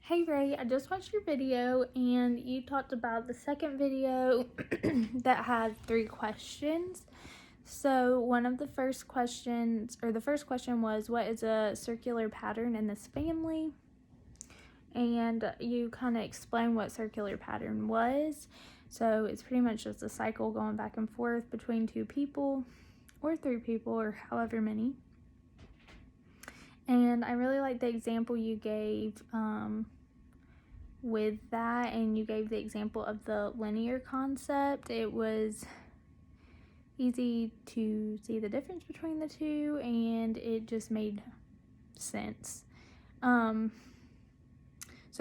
Hey Ray, I just watched your video and you talked about the second video that had 3 questions. So one of the first questions, or the first question was, what is a circular pattern in this family? And you kind of explained what circular pattern was. So it's pretty much just a cycle going back and forth between 2 people or 3 people or however many. And I really like the example you gave with that, and you gave the example of the linear concept. It was easy to see the difference between the two, and it just made sense. So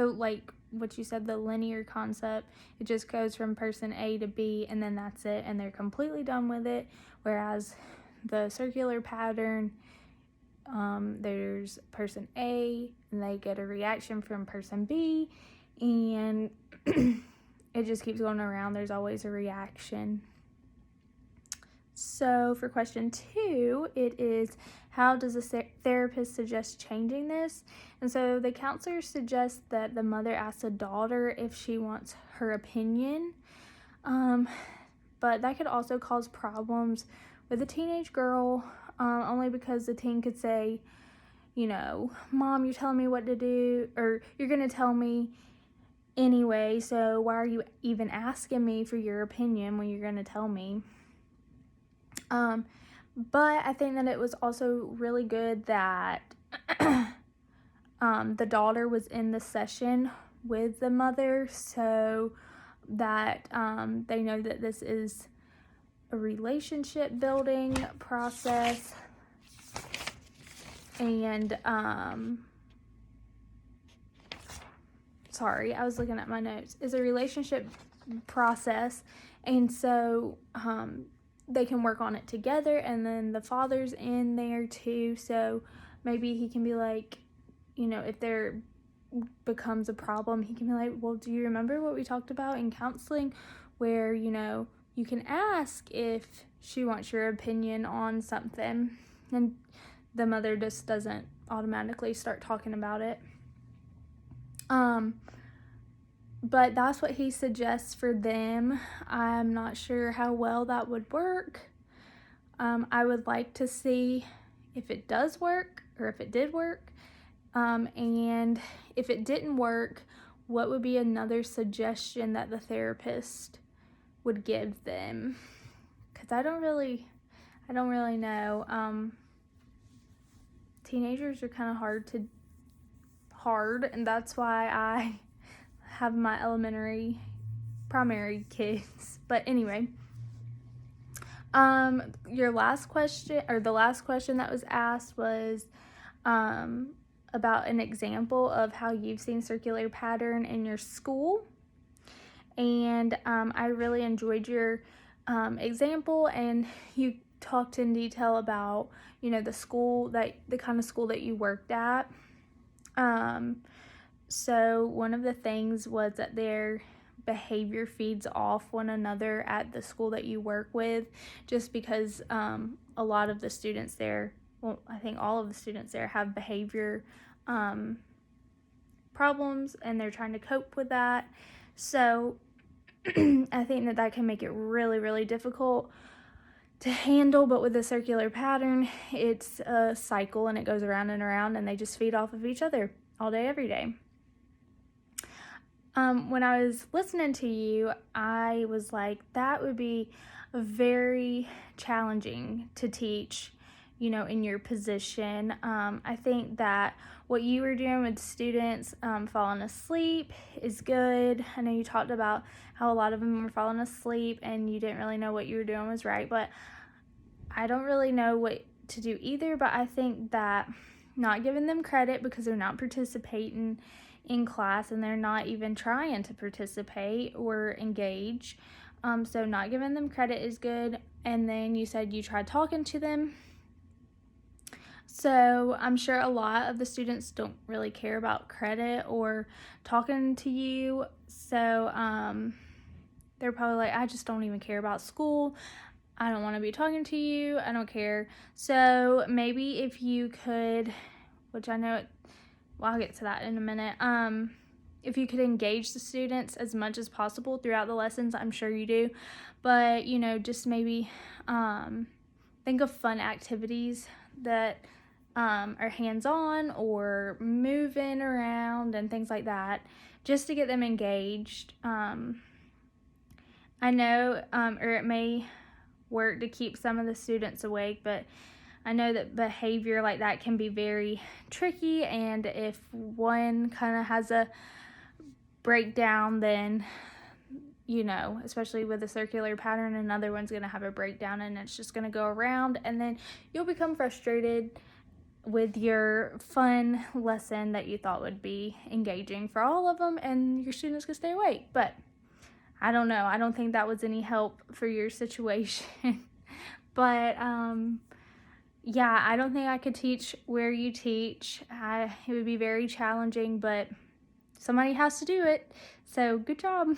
like what you said, the linear concept, it just goes from person A to B and then that's it, and they're completely done with it. Whereas the circular pattern, there's person A and they get a reaction from person B, and it just keeps going around. There's always a reaction. So for question 2, it is, how does a therapist suggest changing this? And so the counselor suggests that the mother asks the daughter if she wants her opinion. But that could also cause problems with a teenage girl, only because the teen could say, Mom, you're telling me what to do, or you're going to tell me anyway, so why are you even asking me for your opinion when you're going to tell me? But I think that it was also really good that the daughter was in the session with the mother, so that they know that this is a relationship building process. And sorry, I was looking at my notes. Is a relationship process, and so they can work on it together, and then the father's in there too, so maybe he can be like, if there becomes a problem, he can be like, well, do you remember what we talked about in counseling where, you can ask if she wants your opinion on something, and the mother just doesn't automatically start talking about it. But that's what he suggests for them. I'm not sure how well that would work. I would like to see if it does work, or if it did work. And if it didn't work, what would be another suggestion that the therapist would give them? Because I don't really know. Teenagers are kind of hard, and that's why I have my primary kids. But anyway, your last question, or the last question that was asked, was about an example of how you've seen circular pattern in your school. And I really enjoyed your example, and you talked in detail about the kind of school that you worked at. So one of the things was that their behavior feeds off one another at the school that you work with, just because a lot of the students there, well, I think all of the students there have behavior problems, and they're trying to cope with that. So I think that can make it really, really difficult to handle. But with a circular pattern, it's a cycle, and it goes around and around, and they just feed off of each other all day, every day. When I was listening to you, I was like, that would be very challenging to teach, in your position. I think that what you were doing with students falling asleep is good. I know you talked about how a lot of them were falling asleep and you didn't really know what you were doing was right, but I don't really know what to do either. But I think that not giving them credit because they're not participating in class, and they're not even trying to participate or engage, so not giving them credit is good. And then you said you tried talking to them, so I'm sure a lot of the students don't really care about credit or talking to you, so they're probably like, I just don't even care about school, I don't want to be talking to you, I don't care. So maybe if you could, which I know I'll get to that in a minute. if you could engage the students as much as possible throughout the lessons. I'm sure you do, but just maybe think of fun activities that are hands-on or moving around and things like that, just to get them engaged. I know, or it may work to keep some of the students awake, but I know that behavior like that can be very tricky, and if one kind of has a breakdown, then especially with a circular pattern, another one's going to have a breakdown, and it's just going to go around, and then you'll become frustrated with your fun lesson that you thought would be engaging for all of them, and your students could stay awake. But I don't know. I don't think that was any help for your situation. But yeah, I don't think I could teach where you teach. It would be very challenging, but somebody has to do it. So good job.